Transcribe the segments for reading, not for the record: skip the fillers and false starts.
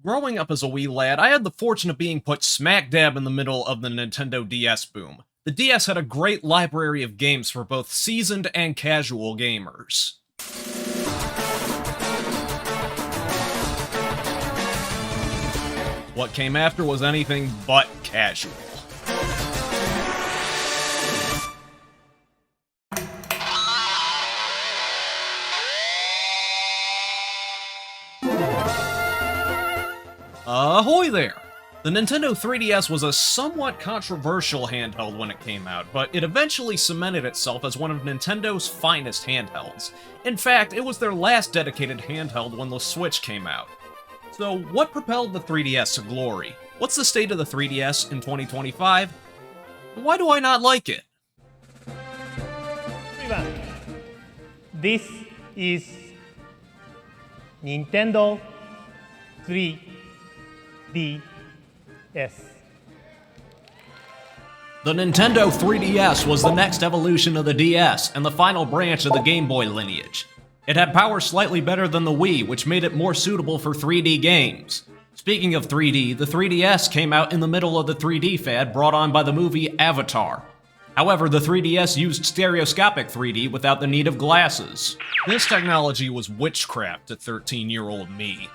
Growing up as a wee lad, I had the fortune of being put smack dab in the middle of the Nintendo DS boom. The DS had a great library of games for both seasoned and casual gamers. What came after was anything but casual. Ahoy there! The Nintendo 3DS was a somewhat controversial handheld when it came out, but it eventually cemented itself as one of Nintendo's finest handhelds. In fact, it was their last dedicated handheld when the Switch came out. So, what propelled the 3DS to glory? What's the state of the 3DS in 2025? Why do I not like it? Everyone, this is Nintendo 3DS. The Nintendo 3DS was the next evolution of the DS, and the final branch of the Game Boy lineage. It had power slightly better than the Wii, which made it more suitable for 3D games. Speaking of 3D, the 3DS came out in the middle of the 3D fad brought on by the movie Avatar. However, the 3DS used stereoscopic 3D without the need of glasses. This technology was witchcraft to 13-year-old me.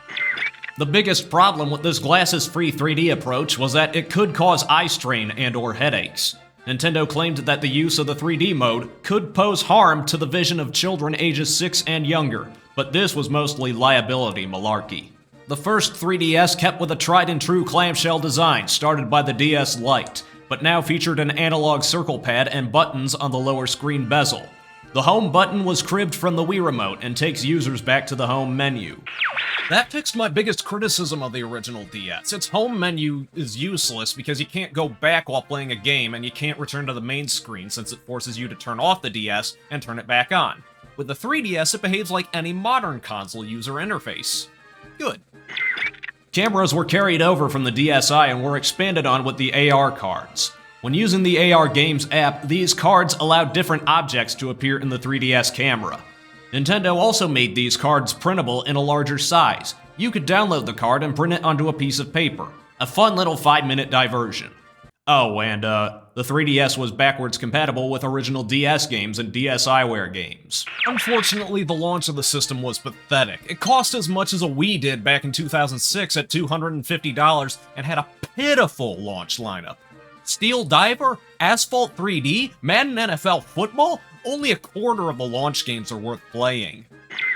The biggest problem with this glasses-free 3D approach was that it could cause eye strain and/or headaches. Nintendo claimed that the use of the 3D mode could pose harm to the vision of children ages 6 and younger, but this was mostly liability malarkey. The first 3DS kept with a tried-and-true clamshell design started by the DS Lite, but now featured an analog circle pad and buttons on the lower screen bezel. The home button was cribbed from the Wii Remote and takes users back to the home menu. That fixed my biggest criticism of the original DS. Its home menu is useless because you can't go back while playing a game and you can't return to the main screen since it forces you to turn off the DS and turn it back on. With the 3DS, it behaves like any modern console user interface. Good. Cameras were carried over from the DSi and were expanded on with the AR cards. When using the AR Games app, these cards allowed different objects to appear in the 3DS camera. Nintendo also made these cards printable in a larger size. You could download the card and print it onto a piece of paper. A fun little 5-minute diversion. Oh, and the 3DS was backwards compatible with original DS games and DSiWare games. Unfortunately, the launch of the system was pathetic. It cost as much as a Wii did back in 2006 at $250 and had a pitiful launch lineup. Steel Diver? Asphalt 3D? Madden NFL Football? Only a quarter of the launch games are worth playing.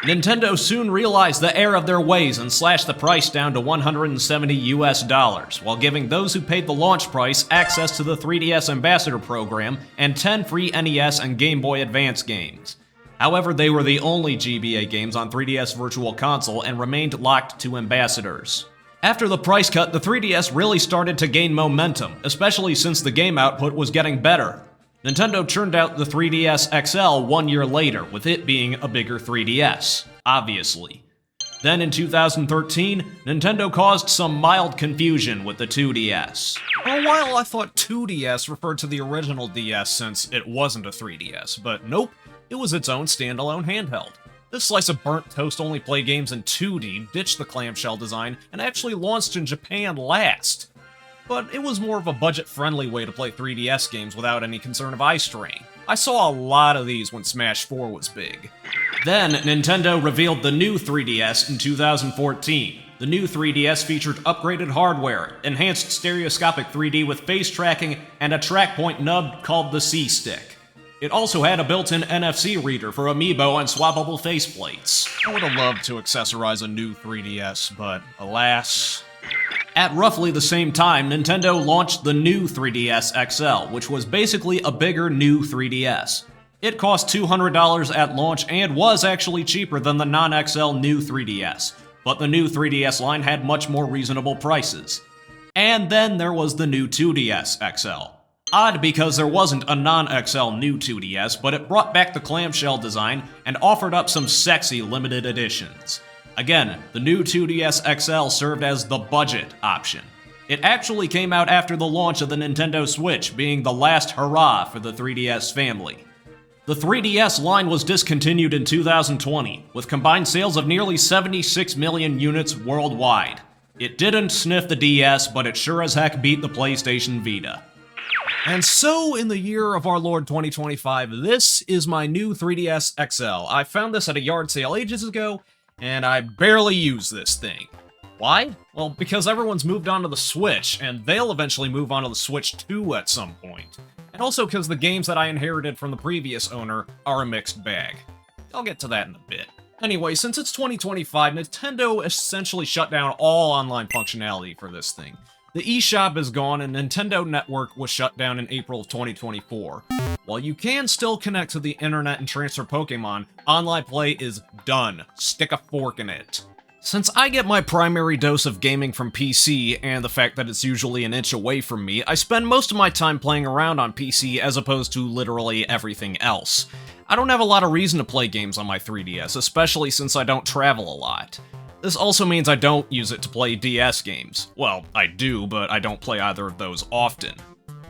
Nintendo soon realized the error of their ways and slashed the price down to $170 while giving those who paid the launch price access to the 3DS Ambassador program and 10 free NES and Game Boy Advance games. However, they were the only GBA games on 3DS Virtual Console and remained locked to Ambassadors. After the price cut, the 3DS really started to gain momentum, especially since the game output was getting better. Nintendo churned out the 3DS XL 1 year later, with it being a bigger 3DS, obviously. Then in 2013, Nintendo caused some mild confusion with the 2DS. For a while I thought 2DS referred to the original DS since it wasn't a 3DS, but nope, it was its own standalone handheld. This slice of burnt toast only played games in 2D, ditched the clamshell design, and actually launched in Japan last. But it was more of a budget-friendly way to play 3DS games without any concern of eye strain. I saw a lot of these when Smash 4 was big. Then, Nintendo revealed the new 3DS in 2014. The new 3DS featured upgraded hardware, enhanced stereoscopic 3D with face tracking, and a trackpoint nub called the C-Stick. It also had a built-in NFC reader for amiibo and swappable faceplates. I would have loved to accessorize a new 3DS, but alas. At roughly the same time, Nintendo launched the new 3DS XL, which was basically a bigger new 3DS. It cost $200 at launch and was actually cheaper than the non-XL new 3DS, but the new 3DS line had much more reasonable prices. And then there was the new 2DS XL. Odd because there wasn't a non-XL new 2DS, but it brought back the clamshell design and offered up some sexy limited editions. Again, the new 2DS XL served as the budget option. It actually came out after the launch of the Nintendo Switch, being the last hurrah for the 3DS family. The 3DS line was discontinued in 2020, with combined sales of nearly 76 million units worldwide. It didn't sniff the DS, but it sure as heck beat the PlayStation Vita. And so, in the year of our Lord 2025, this is my new 3DS XL. I found this at a yard sale ages ago, and I barely use this thing. Why? Well, because everyone's moved on to the Switch, and they'll eventually move on to the Switch 2 at some point. And also because the games that I inherited from the previous owner are a mixed bag. I'll get to that in a bit. Anyway, since it's 2025, Nintendo essentially shut down all online functionality for this thing. The eShop is gone, and Nintendo Network was shut down in April of 2024. While you can still connect to the internet and transfer Pokemon, online play is done. Stick a fork in it. Since I get my primary dose of gaming from PC, and the fact that it's usually an inch away from me, I spend most of my time playing around on PC as opposed to literally everything else. I don't have a lot of reason to play games on my 3DS, especially since I don't travel a lot. This also means I don't use it to play DS games. Well, I do, but I don't play either of those often.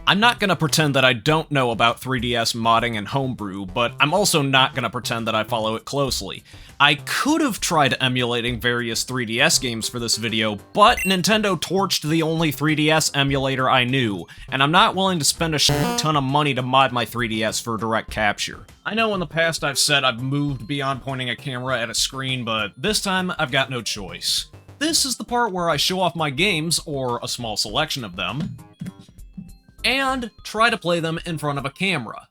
I'm not gonna pretend that I don't know about 3DS modding and homebrew, but I'm also not gonna pretend that I follow it closely. I could have tried emulating various 3DS games for this video, but Nintendo torched the only 3DS emulator I knew, and I'm not willing to spend a shit ton of money to mod my 3DS for direct capture. I know in the past I've said I've moved beyond pointing a camera at a screen, but this time I've got no choice. This is the part where I show off my games, or a small selection of them, and try to play them in front of a camera.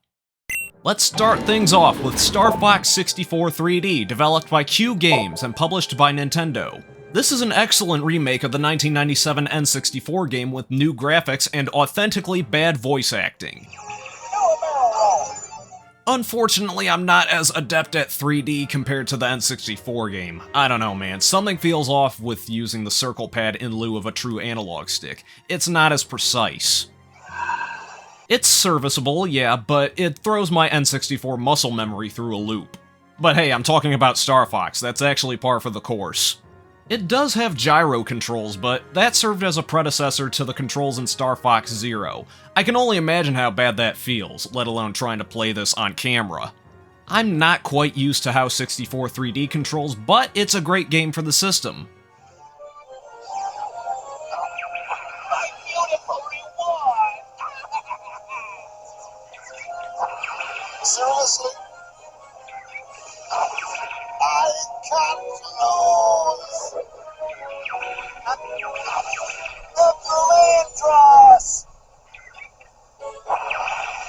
Let's start things off with Star Fox 64 3D, developed by Q Games and published by Nintendo. This is an excellent remake of the 1997 N64 game with new graphics and authentically bad voice acting. Unfortunately, I'm not as adept at 3D compared to the N64 game. I don't know, man, something feels off with using the circle pad in lieu of a true analog stick. It's not as precise. It's serviceable, yeah, but it throws my N64 muscle memory through a loop. But hey, I'm talking about Star Fox, that's actually par for the course. It does have gyro controls, but that served as a predecessor to the controls in Star Fox Zero. I can only imagine how bad that feels, let alone trying to play this on camera. I'm not quite used to how 64 3D controls, but it's a great game for the system. Seriously? I can't lose! The Glindros!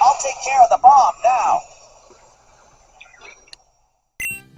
I'll take care of the bomb now!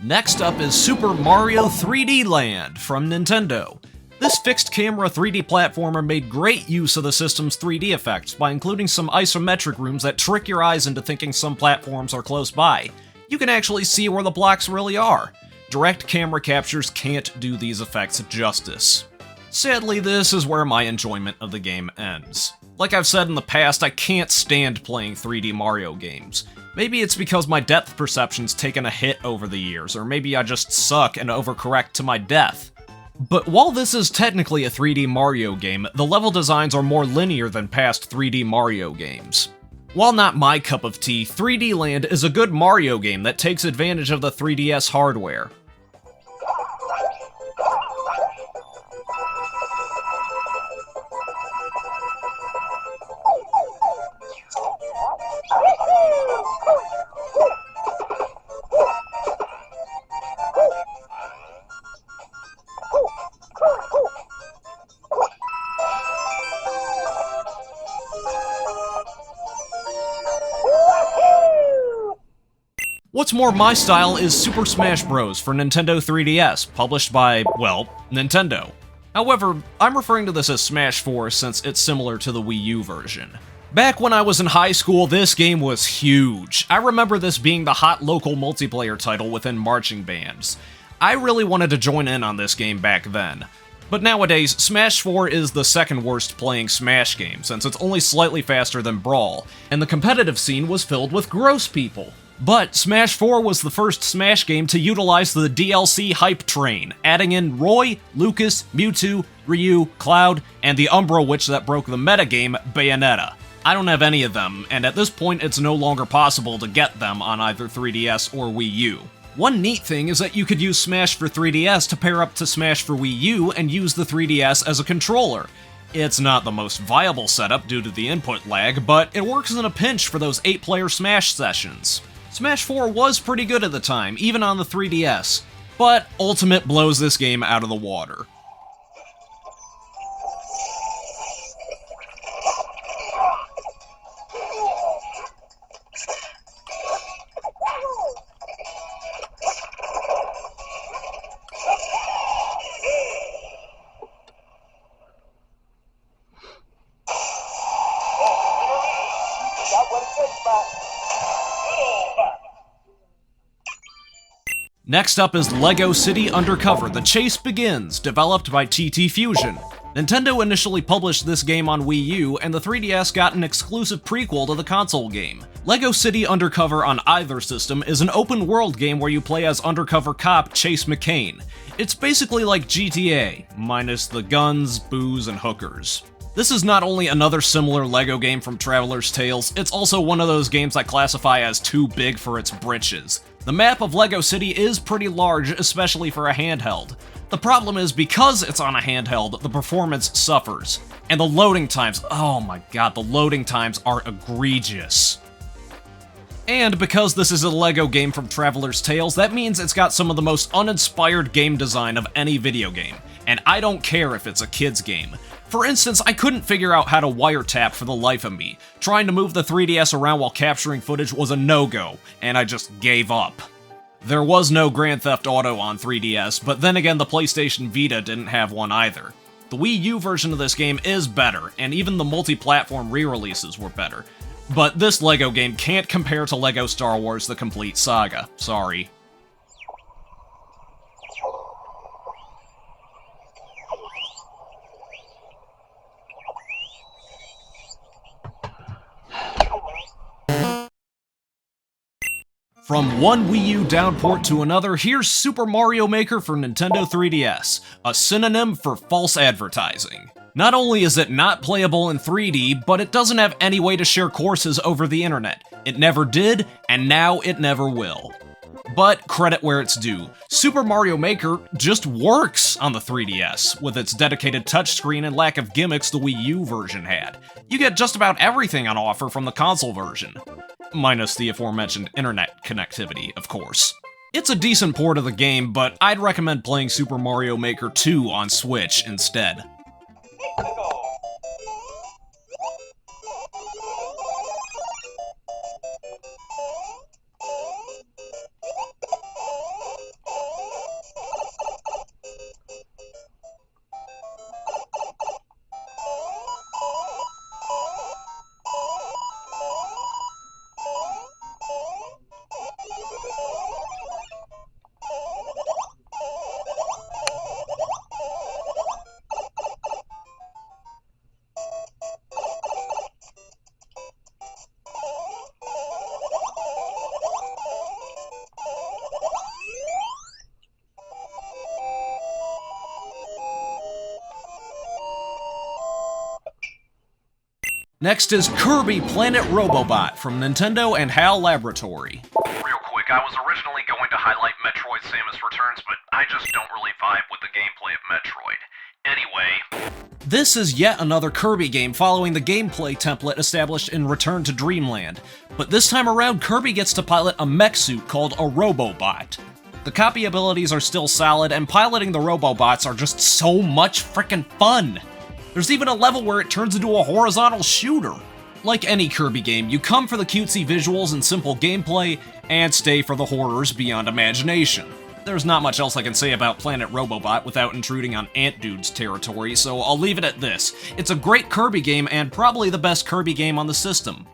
Next up is Super Mario 3D Land from Nintendo. This fixed camera 3D platformer made great use of the system's 3D effects by including some isometric rooms that trick your eyes into thinking some platforms are close by. You can actually see where the blocks really are. Direct camera captures can't do these effects justice. Sadly, this is where my enjoyment of the game ends. Like I've said in the past, I can't stand playing 3D Mario games. Maybe it's because my depth perception's taken a hit over the years, or maybe I just suck and overcorrect to my death. But while this is technically a 3D Mario game, the level designs are more linear than past 3D Mario games. While not my cup of tea, 3D Land is a good Mario game that takes advantage of the 3DS hardware. What's more my style is Super Smash Bros. For Nintendo 3DS, published by, well, Nintendo. However, I'm referring to this as Smash 4 since it's similar to the Wii U version. Back when I was in high school, this game was huge. I remember this being the hot local multiplayer title within marching bands. I really wanted to join in on this game back then. But nowadays, Smash 4 is the second worst playing Smash game, since it's only slightly faster than Brawl, and the competitive scene was filled with gross people. But Smash 4 was the first Smash game to utilize the DLC hype train, adding in Roy, Lucas, Mewtwo, Ryu, Cloud, and the Umbra Witch that broke the metagame, Bayonetta. I don't have any of them, and at this point it's no longer possible to get them on either 3DS or Wii U. One neat thing is that you could use Smash for 3DS to pair up to Smash for Wii U and use the 3DS as a controller. It's not the most viable setup due to the input lag, but it works in a pinch for those 8-player Smash sessions. Smash 4 was pretty good at the time, even on the 3DS, but Ultimate blows this game out of the water. Next up is LEGO City Undercover: The Chase Begins, developed by TT Fusion. Nintendo initially published this game on Wii U, and the 3DS got an exclusive prequel to the console game. LEGO City Undercover on either system is an open-world game where you play as undercover cop Chase McCain. It's basically like GTA, minus the guns, booze, and hookers. This is not only another similar LEGO game from Traveler's Tales, it's also one of those games I classify as too big for its britches. The map of LEGO City is pretty large, especially for a handheld. The problem is, because it's on a handheld, the performance suffers. And the loading times, oh my god, the loading times are egregious. And because this is a LEGO game from Traveler's Tales, that means it's got some of the most uninspired game design of any video game. And I don't care if it's a kid's game. For instance, I couldn't figure out how to wiretap for the life of me. Trying to move the 3DS around while capturing footage was a no-go, and I just gave up. There was no Grand Theft Auto on 3DS, but then again the PlayStation Vita didn't have one either. The Wii U version of this game is better, and even the multi-platform re-releases were better. But this LEGO game can't compare to LEGO Star Wars: The Complete Saga. Sorry. From one Wii U downport to another, here's Super Mario Maker for Nintendo 3DS, a synonym for false advertising. Not only is it not playable in 3D, but it doesn't have any way to share courses over the internet. It never did, and now it never will. But credit where it's due, Super Mario Maker just works on the 3DS, with its dedicated touchscreen and lack of gimmicks the Wii U version had. You get just about everything on offer from the console version. Minus the aforementioned internet connectivity, of course. It's a decent port of the game, but I'd recommend playing Super Mario Maker 2 on Switch instead. Next is Kirby Planet Robobot from Nintendo and HAL Laboratory. Real quick, I was originally going to highlight Metroid Samus Returns, but I just don't really vibe with the gameplay of Metroid. Anyway... This is yet another Kirby game following the gameplay template established in Return to Dreamland. But this time around, Kirby gets to pilot a mech suit called a Robobot. The copy abilities are still solid, and piloting the Robobots are just so much frickin' fun! There's even a level where it turns into a horizontal shooter. Like any Kirby game, you come for the cutesy visuals and simple gameplay, and stay for the horrors beyond imagination. There's not much else I can say about Planet Robobot without intruding on Ant Dude's territory, so I'll leave it at this. It's a great Kirby game, and probably the best Kirby game on the system.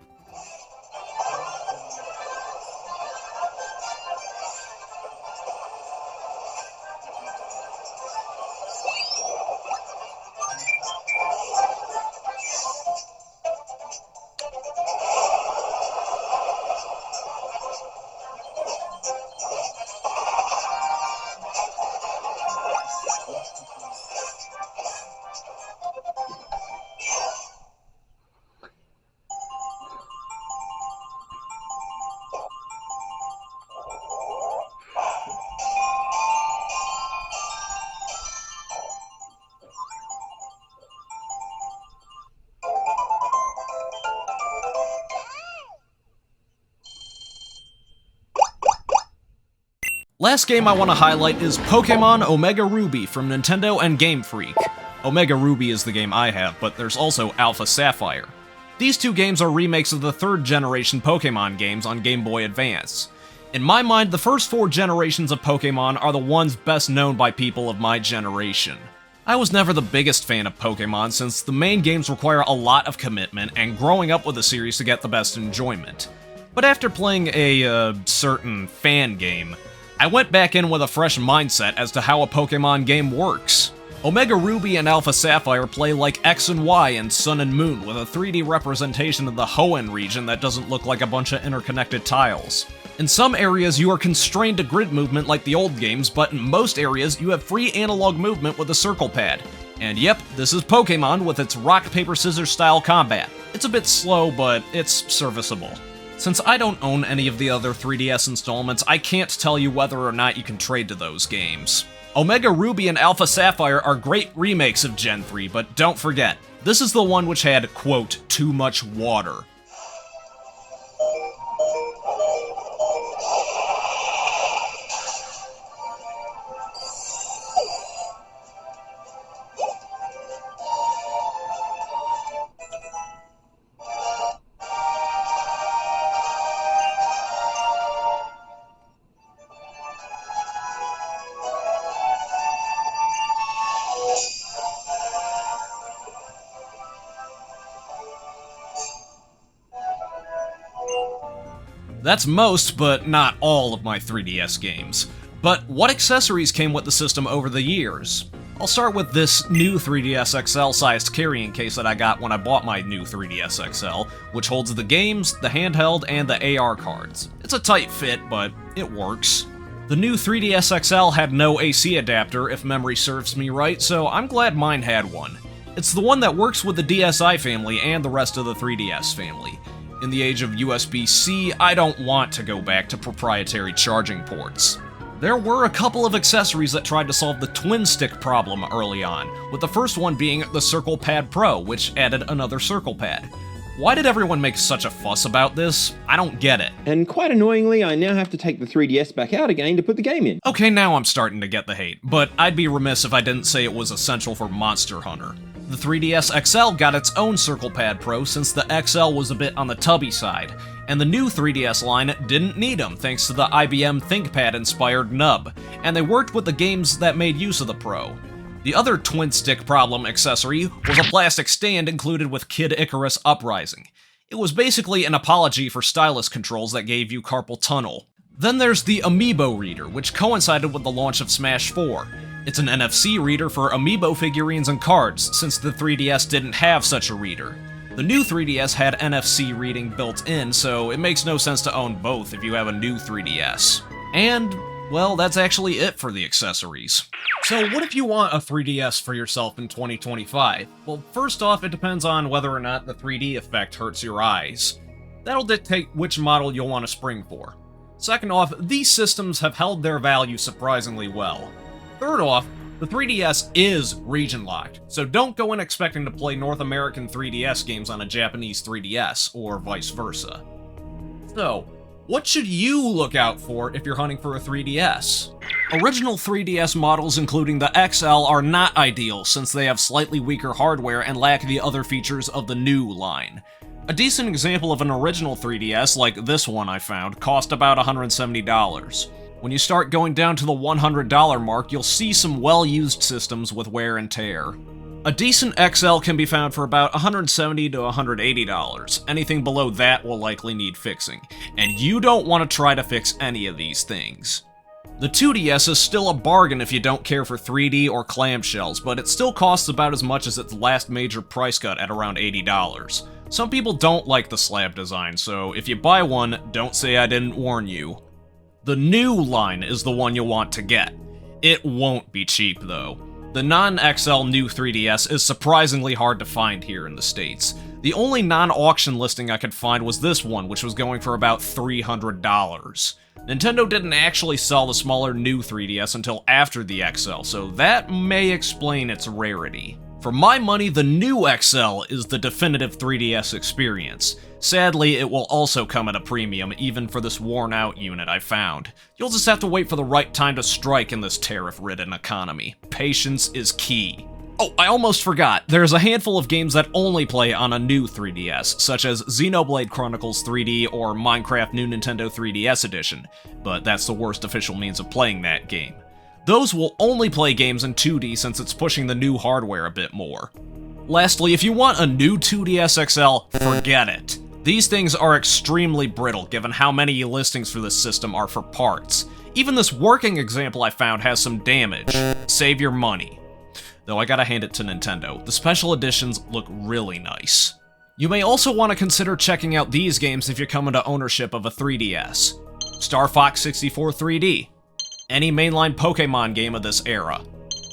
Last game I want to highlight is Pokemon Omega Ruby from Nintendo and Game Freak. Omega Ruby is the game I have, but there's also Alpha Sapphire. These two games are remakes of the third generation Pokemon games on Game Boy Advance. In my mind, the first 4 generations of Pokemon are the ones best known by people of my generation. I was never the biggest fan of Pokemon since the main games require a lot of commitment and growing up with the series to get the best enjoyment. But after playing a certain fan game, I went back in with a fresh mindset as to how a Pokemon game works. Omega Ruby and Alpha Sapphire play like X and Y and Sun and Moon with a 3D representation of the Hoenn region that doesn't look like a bunch of interconnected tiles. In some areas you are constrained to grid movement like the old games, but in most areas you have free analog movement with a circle pad. And yep, this is Pokemon with its rock, paper, scissors style combat. It's a bit slow, but it's serviceable. Since I don't own any of the other 3DS installments, I can't tell you whether or not you can trade to those games. Omega Ruby and Alpha Sapphire are great remakes of Gen 3, but don't forget, this is the one which had, quote, too much water. That's most, but not all, of my 3DS games. But what accessories came with the system over the years? I'll start with this new 3DS XL sized carrying case that I got when I bought my new 3DS XL, which holds the games, the handheld, and the AR cards. It's a tight fit, but it works. The new 3DS XL had no AC adapter, if memory serves me right, so I'm glad mine had one. It's the one that works with the DSi family and the rest of the 3DS family. In the age of USB-C, I don't want to go back to proprietary charging ports. There were a couple of accessories that tried to solve the twin stick problem early on, with the first one being the Circle Pad Pro, which added another circle pad. Why did everyone make such a fuss about this? I don't get it. And quite annoyingly, I now have to take the 3DS back out again to put the game in. Okay, now I'm starting to get the hate, but I'd be remiss if I didn't say it was essential for Monster Hunter. The 3DS XL got its own Circle Pad Pro since the XL was a bit on the tubby side, and the new 3DS line didn't need them thanks to the IBM ThinkPad-inspired nub, and they worked with the games that made use of the Pro. The other twin-stick problem accessory was a plastic stand included with Kid Icarus Uprising. It was basically an apology for stylus controls that gave you carpal tunnel. Then there's the Amiibo reader, which coincided with the launch of Smash 4. It's an NFC reader for Amiibo figurines and cards, since the 3DS didn't have such a reader. The new 3DS had NFC reading built in, so it makes no sense to own both if you have a new 3DS. And, well, that's actually it for the accessories. So what if you want a 3DS for yourself in 2025? Well, first off, it depends on whether or not the 3D effect hurts your eyes. That'll dictate which model you'll want to spring for. Second off, these systems have held their value surprisingly well. Third off, the 3DS is region-locked, so don't go in expecting to play North American 3DS games on a Japanese 3DS, or vice versa. So, what should you look out for if you're hunting for a 3DS? Original 3DS models, including the XL, are not ideal since they have slightly weaker hardware and lack the other features of the new line. A decent example of an original 3DS, like this one I found, cost about $170. When you start going down to the $100 mark, you'll see some well-used systems with wear and tear. A decent XL can be found for about $170 to $180. Anything below that will likely need fixing, and you don't want to try to fix any of these things. The 2DS is still a bargain if you don't care for 3D or clamshells, but it still costs about as much as its last major price cut at around $80. Some people don't like the slab design, so if you buy one, don't say I didn't warn you. The new line is the one you'll want to get. It won't be cheap, though. The non-XL new 3DS is surprisingly hard to find here in the States. The only non-auction listing I could find was this one, which was going for about $300. Nintendo didn't actually sell the smaller new 3DS until after the XL, so that may explain its rarity. For my money, the new XL is the definitive 3DS experience. Sadly, it will also come at a premium, even for this worn-out unit I found. You'll just have to wait for the right time to strike in this tariff-ridden economy. Patience is key. Oh, I almost forgot. There's a handful of games that only play on a new 3DS, such as Xenoblade Chronicles 3D or Minecraft New Nintendo 3DS Edition, but that's the worst official means of playing that game. Those will only play games in 2D since it's pushing the new hardware a bit more. Lastly, if you want a new 2DS XL, forget it. These things are extremely brittle given how many listings for this system are for parts. Even this working example I found has some damage. Save your money. Though I gotta hand it to Nintendo, the special editions look really nice. You may also want to consider checking out these games if you come into ownership of a 3DS. Star Fox 64 3D. Any mainline Pokémon game of this era.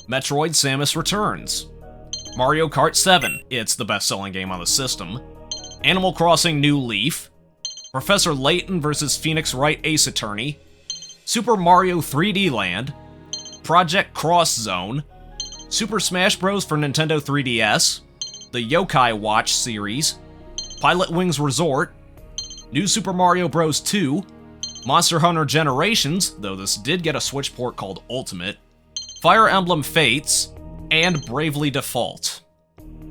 Metroid Samus Returns. Mario Kart 7, it's the best-selling game on the system. Animal Crossing New Leaf. Professor Layton vs. Phoenix Wright Ace Attorney. Super Mario 3D Land. Project Cross Zone. Super Smash Bros. For Nintendo 3DS. The Yokai Watch series. Pilot Wings Resort. New Super Mario Bros. 2. Monster Hunter Generations, though this did get a Switch port called Ultimate, Fire Emblem Fates, and Bravely Default.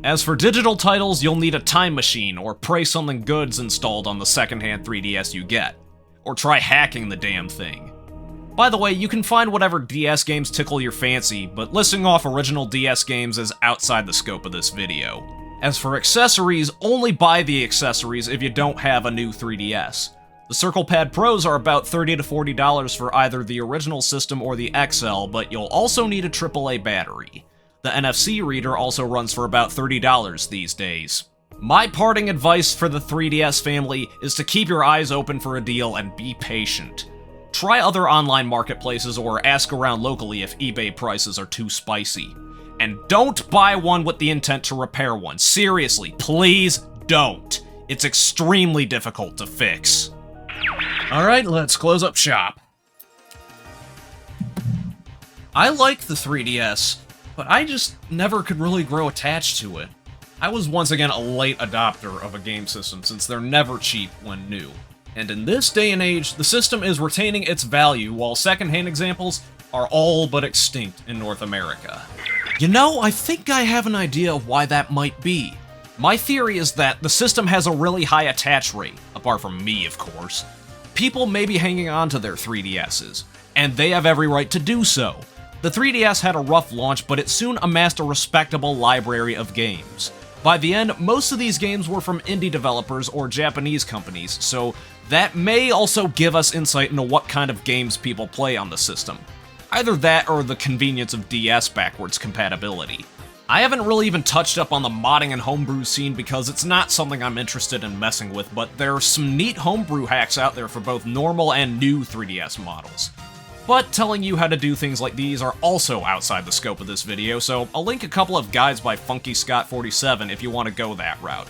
As for digital titles, you'll need a time machine or pray something good's installed on the secondhand 3DS you get. Or try hacking the damn thing. By the way, you can find whatever DS games tickle your fancy, but listing off original DS games is outside the scope of this video. As for accessories, only buy the accessories if you don't have a new 3DS. The Circle Pad Pros are about $30 to $40 for either the original system or the XL, but you'll also need a AAA battery. The NFC reader also runs for about $30 these days. My parting advice for the 3DS family is to keep your eyes open for a deal and be patient. Try other online marketplaces or ask around locally if eBay prices are too spicy. And don't buy one with the intent to repair one. Seriously, please don't. It's extremely difficult to fix. Alright, let's close up shop. I like the 3DS, but I just never could really grow attached to it. I was once again a late adopter of a game system since they're never cheap when new. And in this day and age, the system is retaining its value while secondhand examples are all but extinct in North America. You know, I think I have an idea of why that might be. My theory is that the system has a really high attach rate, apart from me, of course. People may be hanging on to their 3DSs, and they have every right to do so. The 3DS had a rough launch, but it soon amassed a respectable library of games. By the end, most of these games were from indie developers or Japanese companies, so that may also give us insight into what kind of games people play on the system. Either that or the convenience of DS backwards compatibility. I haven't really even touched up on the modding and homebrew scene because it's not something I'm interested in messing with, but there are some neat homebrew hacks out there for both normal and new 3DS models. But telling you how to do things like these are also outside the scope of this video, so I'll link a couple of guides by FunkyScott47 if you want to go that route.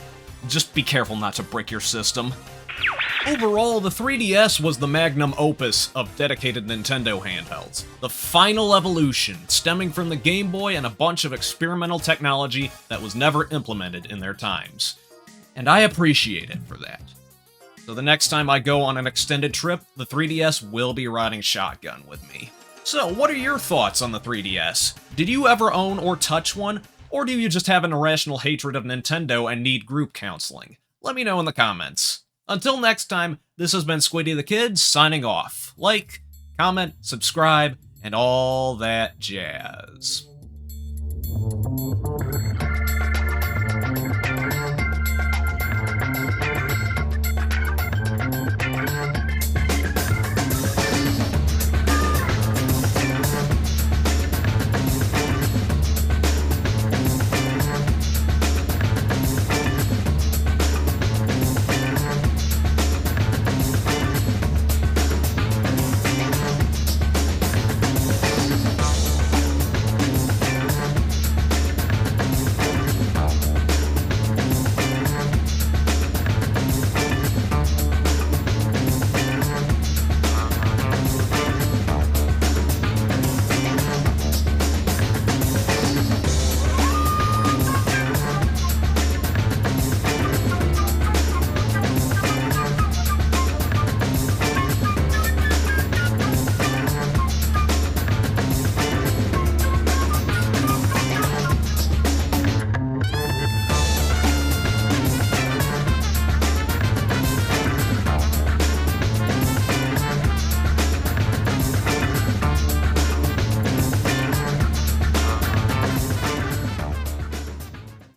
Just be careful not to brick your system. Overall, the 3DS was the magnum opus of dedicated Nintendo handhelds. The final evolution, stemming from the Game Boy and a bunch of experimental technology that was never implemented in their times. And I appreciate it for that. So the next time I go on an extended trip, the 3DS will be riding shotgun with me. So, what are your thoughts on the 3DS? Did you ever own or touch one? Or do you just have an irrational hatred of Nintendo and need group counseling? Let me know in the comments. Until next time, this has been Squiddy the Kid, signing off. Like, comment, subscribe, and all that jazz.